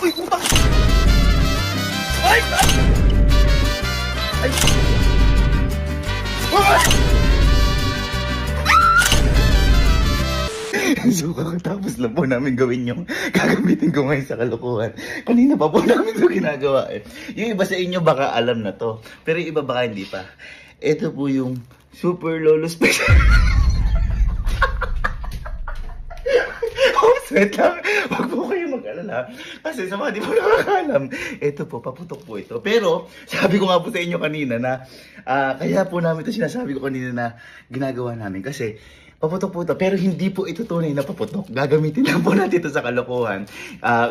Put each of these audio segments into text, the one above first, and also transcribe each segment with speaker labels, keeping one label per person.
Speaker 1: Uy, utang! Ay! Ay! Ay! So, kakatapos lang po namin gawin yung gagamitin ko ngayon sa kalokohan. Kanina pa po namin ito ginagawa eh. Yung iba sa inyo baka alam na to, pero yung iba baka hindi pa. Ito po yung Super Lolo Special. Wait lang, wag po kayo mag-alala. Kasi sa mga di po nakakalam, ito po, paputok po ito. Pero, sabi ko nga po sa inyo kanina na, kaya po namin ito sinasabi ko kanina na ginagawa namin. Kasi, paputok po ito, pero hindi po ito tunay na paputok. Gagamitin lang po natin ito sa kalokohan.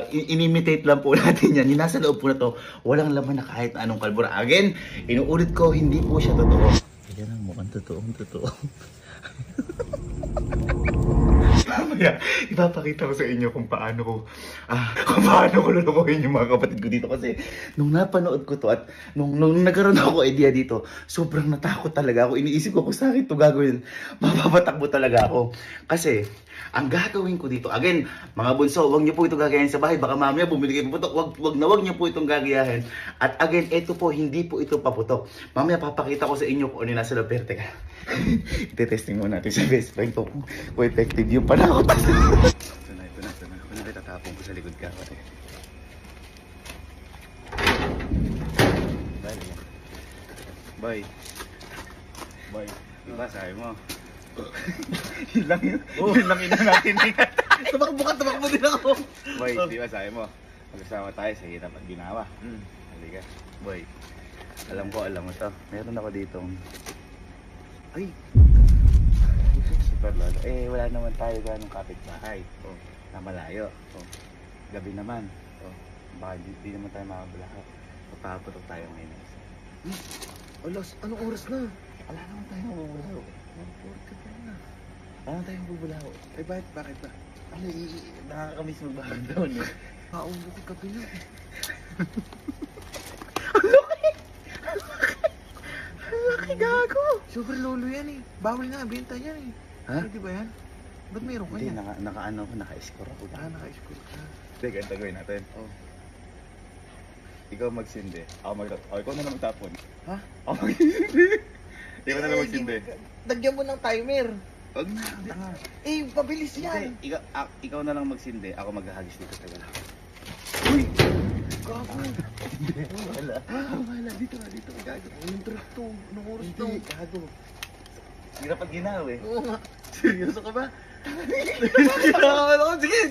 Speaker 1: Inimitate lang po natin yan. Yung nasa loob po na to, walang laman na kahit anong kalbura. Again, inuulit ko, hindi po siya totoo. Yan ang mukhang totoo. Mamaya, ipapakita ko sa inyo kung paano ko lulukuhin yung mga kapatid ko dito. Kasi nung napanood ko to at nung nagkaroon ako idea dito, sobrang natakot talaga ako. Iniisip ko kung saan ito gagawin. Mapapatakbo talaga ako. Kasi ang gagawin ko dito, again, mga bunso, huwag niyo po ito gagayahin sa bahay. Baka mamaya bumili kayo paputok. Huwag niyo po itong gagayahin. At again, ito po, hindi po ito paputok. Mamaya papakita ko sa inyo kung ano yung nasa loob. Pero teka, ite-testing mo natin sa best friend ko kung effective yung panakot. Ito na. Kung nakitatapong ko sa likod ka. Bye. Diba, sabi mo? Yun lang natin. Tumakbo din ako. Boy, di ba sabi mo? Magkasama tayo sa hirap at ginawa. Halika. Boy, alam mo to. Meron ako ditong... Ay! Super lolo. Wala naman tayo ganong kapitbahay. Na malayo. Gabi naman. Baka di naman tayo makabulahat. Papaputok tayo ngayon.
Speaker 2: Alas, anong oras na?
Speaker 1: Wala naman tayo mabubulaw. Wala naman tayo mabubulaw.
Speaker 2: Bakit ba?
Speaker 1: Nakakamiss magbahang doon eh.
Speaker 2: Paumbok ka pina.
Speaker 1: Ang laki gago!
Speaker 2: Super lolo yan eh. Bawal na, benta yan eh.
Speaker 1: Ha?
Speaker 2: Di ba yan? Ba't mayroon ka
Speaker 1: Hindi,
Speaker 2: yan?
Speaker 1: naka-score ako.
Speaker 2: Naka-score ka.
Speaker 1: Sige, ganito gawin natin. Ikaw magsindi. Ikaw na lang magtapon.
Speaker 2: Ha?
Speaker 1: Ako magsindi. Ikaw na lang magsindi.
Speaker 2: Dagyan mo ng timer.
Speaker 1: Wag na.
Speaker 2: Pabilis yan.
Speaker 1: Hindi, ikaw na lang magsindi. Ako maghahagis dito. Taga lang.
Speaker 2: Uy! Gago.
Speaker 1: Wala. Dito. Gago.
Speaker 2: Anong trip to? Anong oras to?
Speaker 1: Hindi, gago. Hirap pag ginaw eh.
Speaker 2: Oo nga.
Speaker 1: Seryoso ka ba?
Speaker 2: Sige!